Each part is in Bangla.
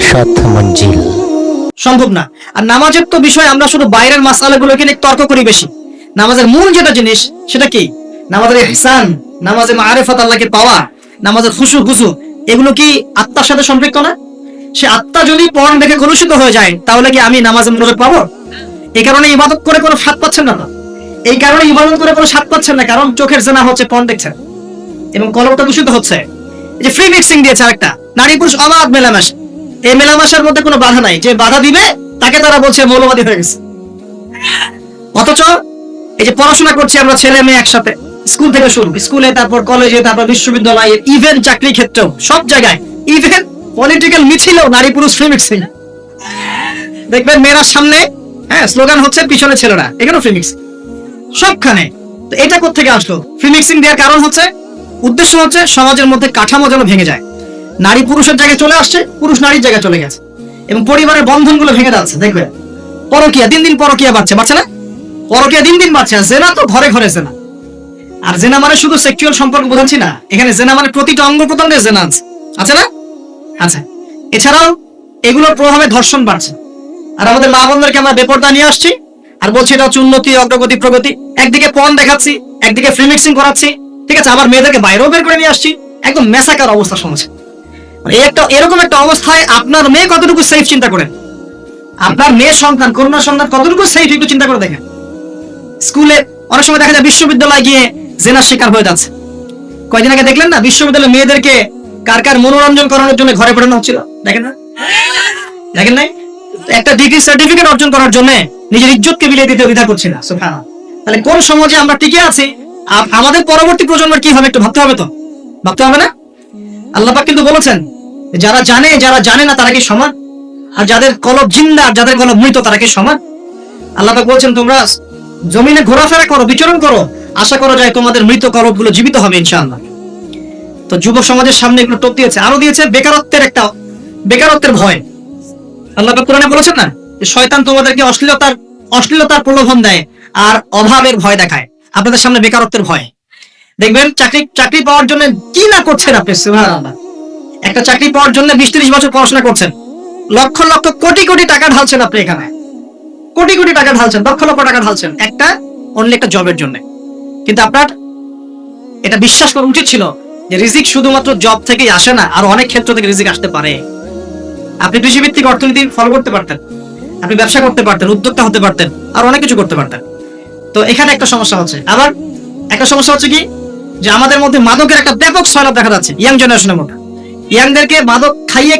সাত মঞ্জিল সম্ভব না। আর নামাজের তো বিষয় আমরা শুধু বাইরের মাসালাগুলোকে নিয়ে তর্ক করি বেশি। নামাজের মূল যেটা জিনিস সেটা কি? নামাজের ইহসান, নামাজের মারিফাত, আল্লাহকে পাওয়া, নামাজের খুশু খুশু, এগুলো কি আত্মার সাথে সম্পৃক্ত না? সে আত্মা যদি পর্ন দেখে কলুষিত হয়ে যায় তাহলে কি আমি নামাজে মনোযোগ পাবো? এই কারণে ইবাদত করে কোনো স্বাদ পাচ্ছেন না। এই কারণে ইবাদত করে কোনো স্বাদ পাচ্ছেন না, কারণ চোখের জেনা হচ্ছে, পর্ন দেখছেন এবং কলবটা দূষিত হচ্ছে। এই যে ফ্রি মিক্সিং দিয়েছে আরেকটা, নারী পুরুষ অবাধ মেলামেশা। এই মেলামেশার মধ্যে কোনো বাধা নাই, যে বাধা দিবে তাকে তারা বলছে মৌলবাদী হয়ে গেছে। অথচ এই যে পড়াশোনা করছি আমরা ছেলে মেয়ে একসাথে, স্কুল থেকে শুরু, স্কুলে, তারপর কলেজে, তারপর বিশ্ববিদ্যালয়ে, ইভেন চাকরি ক্ষেত্রেও, সব জায়গায়, ইভেন পলিটিক্যাল মিছিলেও নারী পুরুষ ফ্রি মিক্সিং দেখবেন। মেয়েরা সামনে, হ্যাঁ, স্লোগান হচ্ছে, পিছনে ছেলেরা, এখানেও ফ্রি মিক্সিং সবখানে। তো এটা কোত্থেকে আসলো? ফ্রি মিক্সিং দেওয়ার কারণ হচ্ছে, উদ্দেশ্য হচ্ছে সমাজের মধ্যে কাঠামো যেন ভেঙে যায়। নারী পুরুষের জায়গায় চলে আসছে, পুরুষ নারীর জায়গায় চলে গেছে এবং পরিবারের বন্ধনগুলো ভেঙে যাচ্ছে। দেখবে পরকীয়া দিন দিন পরকীয়া বাড়ছে না? পরকীয়া দিন দিন বাড়ছে। জেনা তো ঘরে ঘরে জেনা। আর জেনা মানে শুধু সেক্সুয়াল সম্পর্ক বোঝাচ্ছি না, এখানে জেনা মানে প্রতিটা অঙ্গ প্রত্যঙ্গের জেনা আছে না? আচ্ছা, এছাড়াও এগুলোর প্রভাবে ধর্ষণ বাড়ছে। আর আমাদের মা বোনদেরকে আমরা বেপরদা নিয়ে আসছি আর বলছি এটা হচ্ছে উন্নতি, অগ্রগতি, প্রগতি। একদিকে পর্ন দেখাচ্ছি, একদিকে ফ্রি মিক্সিং করাচ্ছি, ঠিক আছে, আবার মেয়েদেরকে বাইরেও বের করে নিয়ে আসছি। একদম মেসাকার অবস্থা সমাজে। এরকম একটা অবস্থায় আপনার মেয়ে কতটুকু সেফ চিন্তা করেন? আপনার মেয়ে সন্তান, কন্যা সন্তান কতটুকু সেফ একটু চিন্তা করে দেখেন। স্কুলে অনেক সময় দেখা যায় বিশ্ববিদ্যালয়ে গিয়ে জেনার শিকার হয়ে যাচ্ছে। কয়দিন আগে দেখলেন না, বিশ্ববিদ্যালয়ে মেয়েদেরকে কার কার মনোরঞ্জন করানোর জন্য ঘরে পাঠানো হচ্ছিল, দেখেন না? দেখেন নাই? একটা ডিগ্রি সার্টিফিকেট অর্জন করার জন্য নিজের ইজ্জতকে বিলিয়ে দিতে দ্বিধা করছি না। সুবহানাল্লাহ। তাহলে কোন সমাজে আমরা টিকে আছি? আমাদের পরবর্তী প্রজন্মের কি হবে একটু ভাবতে হবে তো, ভাবতে হবে না? আল্লাহ পাক কিন্তু বলেছেন, যারা জানে যারা জানে না তারা কি সমান? আর যাদের কলব জিন্দা, যাদের কলব মৃত, তারা কি সমান? আল্লাহ পাক বলছেন, তোমরা জমিনে ঘোরাফেরা করো, বিচরণ করো, আশা করা যায় তোমাদের মৃত কলবগুলো জীবিত হবে ইনশাআল্লাহ। তো যুব সমাজের সামনে এগুলো টোপ দিয়েছে। আরো দিয়েছে বেকারত্বের ভয়। আল্লাহ পাক কোরআনে বলেছেন না, যে শয়তান তোমাদেরকে অশ্লীলতার প্রলোভন দেয় আর অভাবের ভয় দেখায়। আপনাদের সামনে বেকারত্বের ভয়। দেখবেন চাকরি পাওয়ার জন্য কি না করছেন আপনি। সুবহানাল্লাহ। একটা চাকরি পাওয়ার জন্য 20-30 বছর পড়াশোনা করছেন, লক্ষ লক্ষ কোটি কোটি টাকা ঢালছেন আপনি এখানে, কোটি কোটি টাকা ঢালছেন, লক্ষ লক্ষ টাকা ঢালছেন অনলি একটা জবের জন্য। কিন্তু আপনার এটা বিশ্বাস করা উচিত ছিল যে রিজিক শুধুমাত্র জব থেকেই আসে না, আর অনেক ক্ষেত্র থেকে রিজিক আসতে পারে। আপনি কৃষিভিত্তিক অর্থনীতি ফলো করতে পারতেন, আপনি ব্যবসা করতে পারতেন, উদ্যোক্তা হতে পারতেন, আর অনেক কিছু করতে পারতেন। তো এখানে একটা সমস্যা হচ্ছে। আবার একটা সমস্যা হচ্ছে কি, যে আমাদের মধ্যে মাদকের একটা ব্যাপক সয়লাভ দেখা যাচ্ছে ইয়াং জেনারেশনের মধ্যে। ইয়াংদেরকে মাদক খাইয়ে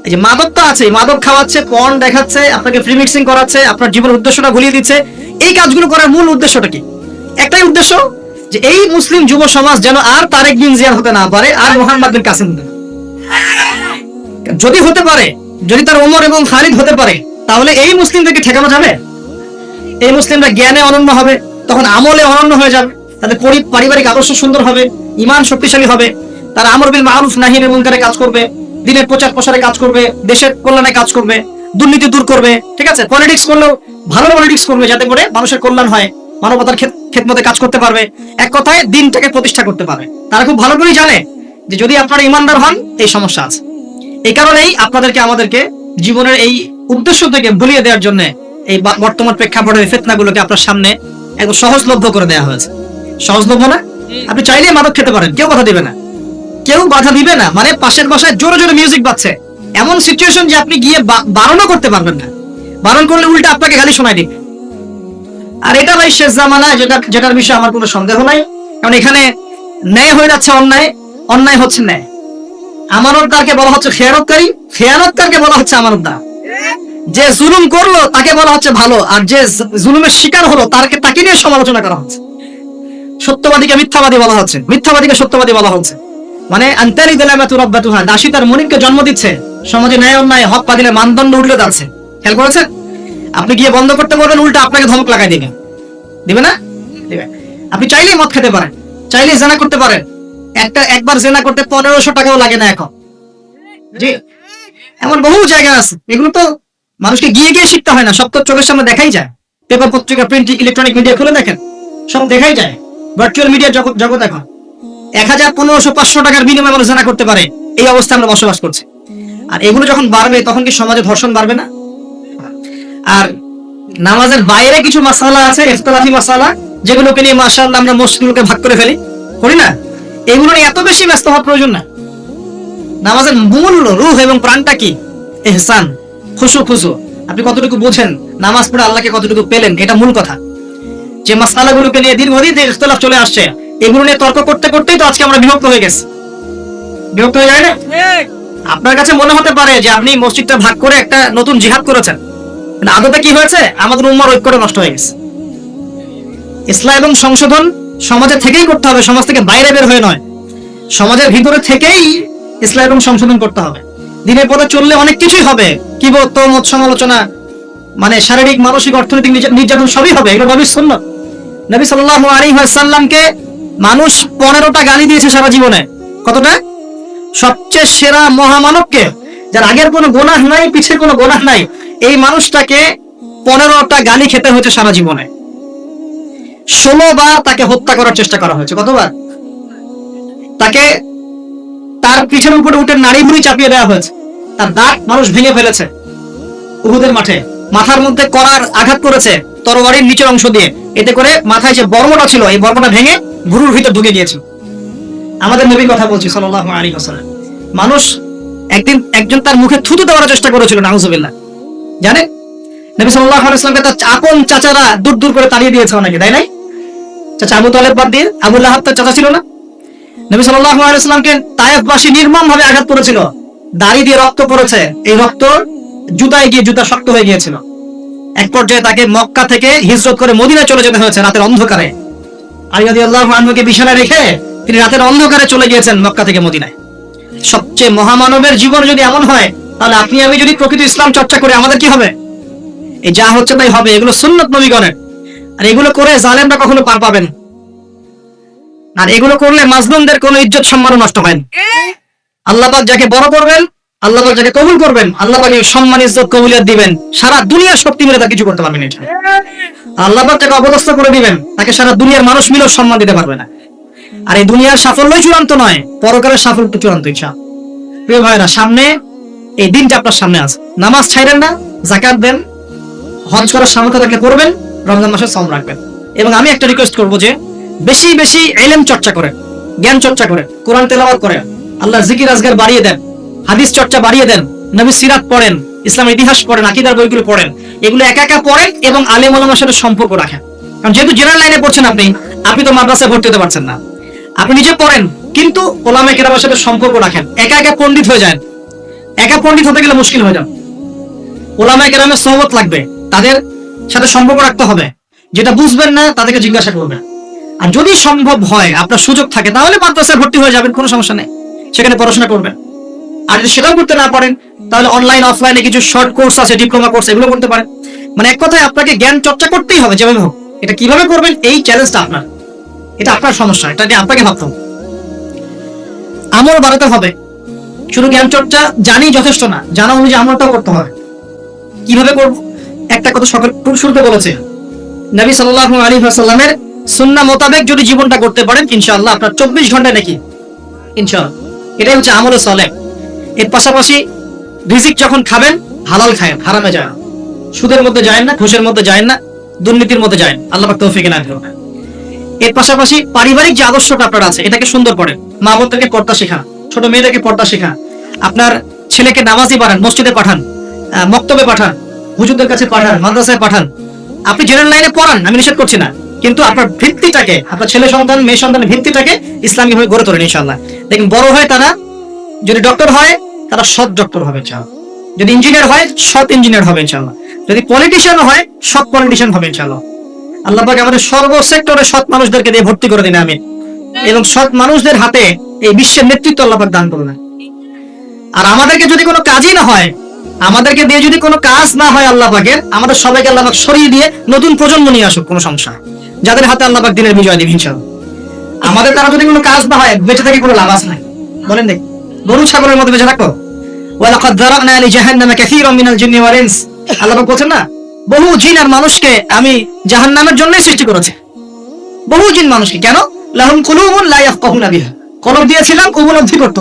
এই যে মাদক তো আছে, মাদক খাওয়াচ্ছে, পর্ন দেখাচ্ছে, আপনাকে ফ্রি মিক্সিং করাচ্ছে, আপনার জীবনের উদ্দেশ্যটা ভুলিয়ে দিচ্ছে। এই কাজগুলো করার মূল উদ্দেশ্যটা কি? একটাই উদ্দেশ্য, যে এই মুসলিম যুব সমাজ যেন আর তারেক বিন জিয়াদ হতে না পারে, আর মোহাম্মদ বিন কাসিম হতে না। যদি হতে পারে, যদি তার ওমর এবং খালিদ হতে পারে, তাহলে এই মুসলিমদেরকে ঠেকানো যাবে? এই মুসলিমরা জ্ঞানে অনন্য হবে, তখন আমলে অনন্য হয়ে যাবে, তাদের পারিবারিক আদর্শ সুন্দর হবে, ঈমান শক্তিশালী হবে, তারা আমর বিল মারুফ নাহি আনিল মুনকারে কাজ করবে, দিনের প্রচার প্রসারে কাজ করবে, দেশের কল্যাণে কাজ করবে, দুর্নীতি দূর করবে, ঠিক আছে, পলিটিক্স করলেও ভালো পলিটিক্স করবে, যাতে করে মানুষের কল্যাণ হয়, মানবতার খেদমতে কাজ করতে পারবে, এক কথায় দিনটাকে প্রতিষ্ঠা করতে পারবে। তারা খুব ভালো করেই জানে যে যদি আপনারা ইমানদার হন, এই সমস্যা আছে। এই কারণেই আমাদেরকে জীবনের এই উদ্দেশ্য থেকে ভুলিয়ে দেওয়ার জন্য এই বর্তমান প্রেক্ষাপটের ফিতনাগুলোকে আপনার সামনে একদম সহজলভ্য করে দেওয়া হয়েছে। সহজলভ্য না? আপনি চাইলেই মাদক খেতে পারেন, কেউ কথা দিবে না, কেউ বাধা দিবে না। মানে পাশের বাসায় জোরে জোরে মিউজিক বাজছে, এমন সিচুয়েশন যে আপনি গিয়ে বারণও করতে পারবেন না। বারণ করলে উল্টা আপনাকে গালি শোনায় দিবে। আর এটা ভাই শেষ জামানায়, যেটার বিষয়ে আমার কোনো সন্দেহ নাই, কারণ এখানে ন্যায় হয়ে যাচ্ছে অন্যায়, অন্যায় হচ্ছে ন্যায়। আমানতদারকে বলা হচ্ছে খেয়ানতকারী, খেয়ানতকারকে বলা হচ্ছে আমানতদার। যে জুলুম করলো তাকে বলা হচ্ছে ভালো, আর যে জুলুমের শিকার হলো তাকে নিয়ে সমালোচনা করা হচ্ছে। সত্যবাদীকে মিথ্যাবাদী বলা হচ্ছে, মিথ্যাবাদীকে সত্যবাদী বলা হচ্ছে। মানে আনতারি দিলামাতু রাব্বাতুহা, দাসী তার মালিককে জন্ম দিচ্ছে। সমাজে ন্যায় অন্যায়, হক বাতিলে মানদণ্ড উল্টে যাচ্ছে। খেয়াল করেছেন? আপনি গিয়ে বন্ধ করতে বলবেন, উল্টা আপনাকে ধমক লাগাই দিবে না? দিবে। আপনি চাইলেই মদ খেতে পারেন, চাইলেই জেনা করতে পারেন। একবার জেনা করতে 1500 টাকাও লাগে না এখন। জি, এমন বহু জায়গা আছে, এগুলো তো মানুষকে গিয়ে গিয়ে শিখতে হয় না, সব তো চোখের সামনে দেখাই যায়। পেপার, পত্রিকা, প্রিন্ট, ইলেকট্রনিক মিডিয়া খুলে দেখেন, সব দেখাই যায়। ভার্চুয়াল মিডিয়া জগৎ এখন 1000, 1500, 500 টাকার বিনিময়ে মানুষ জানা করতে পারে। এই অবস্থা আমরা বসবাস করছি। আর এগুলো যখন বাড়বে তখন কি সমাজে ধর্ষণ বাড়বে না? আর নামাজের বাইরে কিছু মাসালা আছে, ইখতিলাফি মাসালা, যেগুলোকে নিয়ে মাশাআল্লাহ আমরা মসজিদগুলোকে ভাগ করে ফেলি, করি না? এগুলো নিয়ে এত বেশি ব্যস্ত হওয়ার প্রয়োজন না। নামাজের মূল রূহ এবং প্রাণটা কি? ইহসান, খুশু। আপনি কতটুকু বোঝেন, নামাজ পড়ে আল্লাহকে কতটুকু পেলেন, এটা মূল কথা। যে মাসালাগুলোকে নিয়ে দীর্ঘদিন যে ইখতিলাফ চলে আসছে, এগুলো নিয়ে তর্ক করতে করতেই তো আজকে আমরা বিভক্ত হয়ে গেছি। বিভক্ত হয়ে যায় না? আপনার কাছে মনে হতে পারে যে আপনি মসজিদটা ভাগ করে একটা নতুন জিহাদ করেছেন, আদতে কি হয়েছে? আমাদের উম্মার ঐক্যটা নষ্ট হয়ে গেছে। ইসলাম এবং সংশোধন সমাজের থেকেই করতে হবে, সমাজ থেকে বাইরে বের হয়ে নয়। সমাজের ভিতরে থেকেই ইসলাম এবং সংশোধন করতে হবে। দিনের পথে চললে অনেক কিছুই হবে, কিবত, তহমত, সমালোচনা, মানে শারীরিক, মানসিক, অর্থনৈতিক নির্যাতন সবই হবে। এগুলো নবীর সুন্নাত। নবী সাল্লাল্লাহু আলাইহি ওয়াসাল্লামকে মানুষ 15টা গালি দিয়েছে সারা জীবনে। কতটা? সবচেয়ে সেরা মহামানবকে, যার আগের কোনো গুনাহ নাই, পিছের কোনো গুনাহ নাই, এই মানুষটাকে 15টা গালি খেতে হয়েছে সারা জীবনে। 16 বার তাকে হত্যা করার চেষ্টা করা হয়েছে। কতবার? তাকে তার পিঠের উপরে উঠে নাড়ি ভুড়ি চাপিয়ে দেওয়া হয়েছে, তার দাঁত মানুষ ভেঙে ফেলেছে উহুদের মাঠে, মাথার মধ্যে করার আঘাত করেছে তরবারির নিচের অংশ দিয়ে, এতে করে মাথায় যে বর্মটা ছিল এই বর্মটা ভেঙে ভুরুর ভিতর ঢুকে গিয়েছিল। আমাদের নবীর কথা বলছি সাল্লাল্লাহু আলাইহি ওয়াসাল্লাম। মানুষ একজন তার মুখে থুতু দেওয়ার চেষ্টা করেছিল, নাউজুবিল্লাহ। জানেন, নবী সাল্লাল্লাহু আলাইহি ওয়াসাল্লামকে তার আপন চাচারা দূর দূর করে তাড়িয়ে দিয়েছে অনেকে, তাই নাই? চাচা আবু তালেব বাদ দিয়ে, আবু লাহাব তার চাচা ছিল না? নবী সাল্লাল্লাহু আলাইহি ওয়াসাল্লামকে তায়েফবাসী নির্মম ভাবে আঘাত করেছিল, দাড়ি দিয়ে রক্ত পড়েছে, এই রক্ত জুতায় গিয়ে জুতা শক্ত হয়ে গিয়েছিল। এক পর্যায়ে তাকে মক্কা থেকে হিজরত করে মদিনায় চলে যেতে হয়েছে রাতের অন্ধকারে। আলী রাদিয়াল্লাহু আনহুকে বিছানায় রেখে তিনি রাতের অন্ধকারে চলে গিয়েছেন মক্কা থেকে মদিনায়। সবচেয়ে মহামানবের জীবন যদি এমন হয়, তাহলে আপনি আমি যদি প্রকৃত ইসলাম চর্চা করি, আমাদের কি হবে? এই যা হচ্ছে তাই হবে। এগুলো সুন্নাত নবীগণের, আর এগুলো করে জালেমরা কখনো পার পাবেন। আর এগুলো করলে মাজলুমদের কোনো ইজ্জত সম্মান নষ্ট হয় না। আল্লাহ পাক যাকে বড় করবেন, আল্লাহ পাক যাকে কবুল করবেন, আল্লাহ পাক সম্মান, ইজ্জত, কবুলিয়ত দিবেন। সারা দুনিয়ার শক্তি মিলে তার কিছু করতে পারবেন না। আল্লাহ পাক যাকে অপদস্থ করে দিবেন, তাকে সারা দুনিয়ার মানুষ মিলেও সম্মান দিতে পারবে না। আর এই দুনিয়ার সাফল্যই চূড়ান্ত নয়, পরকালের সাফল্য চূড়ান্ত। ইনশাআল্লাহ প্রিয় ভাইরা, সামনে এই দিনটা আপনার সামনে আছে। নামাজ ছাইরেন না, যাকাত দেন, হজ করার সামর্থ্য থাকলে করবেন, রমজান মাসে সাওম রাখবেন। এবং আমি একটা রিকোয়েস্ট করবো যে বেশি বেশি ইলম চর্চা করেন, জ্ঞান চর্চা করেন, কোরআন তেলাওয়াত করেন, আল্লাহর জিকির আজগার বাড়িয়ে দেন, হাদিস চর্চা বাড়িয়ে দেন, নবী সিরাত পড়েন, ইসলাম ইতিহাস পড়েন, আকীদার বইগুলো পড়েন। এগুলো একা একা পড়েন এবং আলেম ওলামার সাথে সম্পর্ক রাখেন। কারণ যেহেতু জেনারেল লাইনে পড়ছেন আপনি তো মাদ্রাসায় ভর্তি হতে পারছেন না। আপনি নিজে পড়েন, কিন্তু ওলামায়ে কেরামের সাথে সম্পর্ক রাখেন। একা একা পণ্ডিত হয়ে যান, একা পণ্ডিত হতে গেলে মুশকিল হয়ে যান। ওলামায়ে কেরামের সোহবত লাগবে, তাদের সাথে সম্পর্ক রাখতে হবে। যেটা বুঝবেন না তাদেরকে জিজ্ঞাসা করবেন। আর যদি সম্ভব হয়, আপনার সুযোগ থাকে, তাহলে মাদ্রাসায় ভর্তি হয়ে যাবেন, কোনো সমস্যা নেই, সেখানে পড়াশোনা করবেন। আর যদি সেটাও করতে না পারেন, তাহলে অনলাইন অফলাইনে কিছু শর্ট কোর্স আছে, ডিপ্লোমা কোর্স, এগুলো করতে পারেন। মানে এক কথায় আপনাকে জ্ঞান চর্চা করতেই হবে যেভাবে হোক। এটা কিভাবে করবেন, এই চ্যালেঞ্জটা আপনার, এটা আপনার সমস্যা, এটা নিয়ে আপনাকে ভাবতে হবে। আমল বাড়াতে হবে। শুধু জ্ঞান চর্চা জানি যথেষ্ট না, জানা অনুযায়ী আমলটাও করতে হবে। কিভাবে করব? একটা কথা খুব শুরুতে বলেছে, নবী সাল্লাল্লাহু আলাইহি ওয়াসাল্লামের সুন্নাহ মোতাবেক যদি জীবনটা করতে পারেন, ইনশাআল্লাহ আপনার 24 ঘন্টায় নাকি, ইনশাআল্লাহ। এটাই হচ্ছে আমলে সালেহ। এর পাশাপাশি রিজিক যখন খাবেন, হালাল খায়েন, হারামে যায় না। সুদের মধ্যে যায় না, ঘুষের মধ্যে যায় না, দুর্নীতির মধ্যে যায় না। আল্লাহ পাক তৌফিক এনায়েত করুন। এর পাশাপাশি পারিবারিক যে আদর্শটা আপনার আছে, এটাকে সুন্দর করেন। মা বোনদেরকে পর্দা শেখা, ছোট মেয়েদেরকে পর্দা শেখা। আপনার ছেলেকে নামাজি বানান, মসজিদে পাঠান, মক্তবে পাঠান, হুজুরদের কাছে পাঠান, মাদ্রাসায় পাঠান। আপনি জেনারেল লাইনে পড়ান, আমি নিষেধ করছি না, কিন্তু আপনার ভিত্তিটাকে, আপনার ছেলে সন্তান মেয়ে সন্তানের ভিত্তিটাকে ইসলামিক ভাবে গড়ে তোলেন। ইনশাআল্লাহ দেখুন, বড় হয় তারা যদি ডক্টর হয়, তারা সৎ ডক্টর হবে ইনশাআল্লাহ। যদি ইঞ্জিনিয়ার হয়, সৎ ইঞ্জিনিয়ার হবে ইনশাআল্লাহ। যদি পলিটিশিয়ান হয়, সৎ পলিটিশিয়ান হবে ইনশাআল্লাহ। আল্লাহ পাক আমাদের সর্ব সেক্টরে সৎ মানুষদেরকে দিয়ে ভর্তি করে দিন, আমিন। এবং সৎ মানুষদের হাতে এই বিশ্বের নেতৃত্ব আল্লাহ পাক দান করুন। আর আমাদেরকে যদি কোনো কাজই না হয়, আমাদেরকে দিয়ে যদি কোনো কাজ না হয় আল্লাহ পাকের, আমাদের সবাইকে আল্লাহ পাক সরিয়ে দিয়ে নতুন প্রজন্ম নিয়ে আসুক, কোনো সমস্যা, যাদের হাতে আল্লাহ পাক দিনের বিজয় দিবেন ইনশাআল্লাহ। আমাদের দ্বারা যদি কোনো কাজ না হয়, বেঁচে থেকে কোনো লাভ আছে না। বলেন দেখি, গরু ছাগলের মধ্যে বেঁচে থাকো। ওয়ালাকাদ যারানা লিজাহান্নামা কাসীরাম মিনাল জিন্নি ওয়াল ইনস। আল্লাহ পাক বলেন না, বহু জিন আর মানুষকে আমি জাহান্নামের জন্যই সৃষ্টি করেছি। বহু জিন মানুষকে, কেন? লাহুম কুলুবুন লা ইয়াফকাহুনা বিহা, কলব দিয়েছিলাম, উপলব্ধি করত।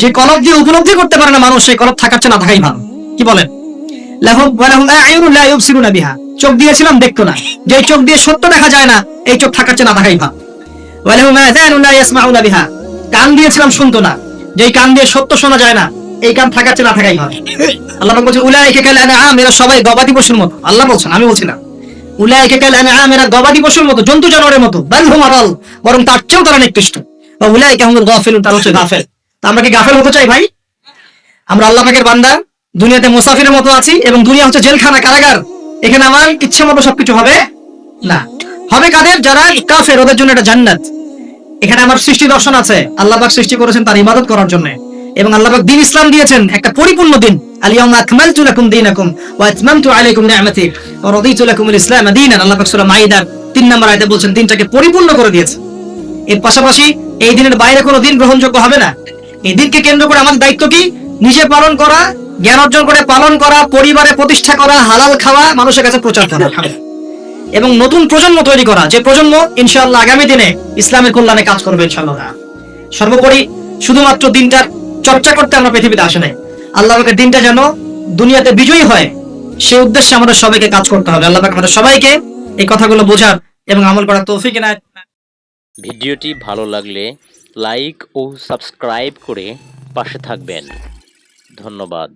যে কলব দিয়ে উপলব্ধি করতে পারে না মানুষ, সেই কলব থাকার চেয়ে না থাকাই ভালো। কি বলেন? লাহুম ওয়ালাহুম আ'য়ুনুন লা ইউবসিরুনা বিহা, চোখ দিয়েছিলাম দেখতো না, যে চোখ দিয়ে সত্য দেখা যায় না, এই চোখ থাকার চেয়ে না থাকাই ভালো। ওয়ালাহুম আযানুন লা ইয়াসমাউনা বিহা, কান দিয়েছিলাম শুনতো না, যেই কান দিয়ে সত্য শোনা যায় না, এই কান থাকার চেয়ে না থাকাই ভালো। আল্লাহ পাক বলছেন উলাইকা কাল আনআম, এরা সবাই গবাদি পশুর মতো। আল্লাহ বলছেন, আমি বলছি না। উলাইকা কাল আনআম, এরা গবাদি পশুর মতো, জন্তু জানোয়ারের মতো। বাল হুম আদাল, বরং তার চেয়েও তারা নিকৃষ্ট। ওয়া উলাইকা হুমুল গাফিলুন, তারা হচ্ছে গাফেল। তো আমরা কি গাফেল হতে চাই ভাই? আমরা আল্লাহ পাকের বান্দা, দুনিয়াতে মুসাফিরের মতো আছি, এবং দুনিয়া হচ্ছে জেলখানা, কারাগার। এখানে আমার ইচ্ছে মতো সবকিছু হবে না। হবে কাদের? যারা কাফের, ওদের জন্য এটা জান্নাত। এখানে আমার সৃষ্টি দর্শন আছে, আল্লাহ পাক সৃষ্টি করেছেন তার ইবাদত করার জন্য, এবং আল্লাহ পাক দ্বীন ইসলাম দিয়েছেন একটা পরিপূর্ণ দিন। আল ইয়াউমা আকমালতু লাকুম দীনাকুম ওয়া আতমামতু আলাইকুম নি'মাতি ওয়া রাদিতু লাকুমুল ইসলাম দীনান। আল্লাহ পাক সূরা মাইদার 3 নম্বর আয়াতে বলছেন দিনটাকে পরিপূর্ণ করে দিয়েছে। এর পাশাপাশি এই দিনের বাইরে কোনো দিন গ্রহণযোগ্য হবে না। এই দিনকে কেন্দ্র করে আমাদের দায়িত্ব কি? নিজে পালন করা, জ্ঞান অর্জন করে পালন করা, পরিবারে প্রতিষ্ঠা করা, হালাল খাওয়া, মানুষের কাছে প্রচার করা, এবং নতুন প্রজন্ম তৈরি করা, যে প্রজন্ম ইনশাআল্লাহ আগামী দিনে ইসলামের কল্যাণে কাজ করবে ইনশাআল্লাহ। সর্বোপরি শুধুমাত্র দিনটার চর্চা করতে আমরা পৃথিবীতে আসে নাই, আল্লাহ পাকের দিনটা যেন দুনিয়াতে বিজয়ী হয়, সেই উদ্দেশ্যে আমাদের সবাইকে কাজ করতে হবে। আল্লাহ পাক আমাদের সবাইকে এই কথাগুলো বোঝার এবং আমল করার তৌফিক এনায়েত। ভিডিওটি ভালো লাগলে লাইক ও সাবস্ক্রাইব করে পাশে থাকবেন। ধন্যবাদ।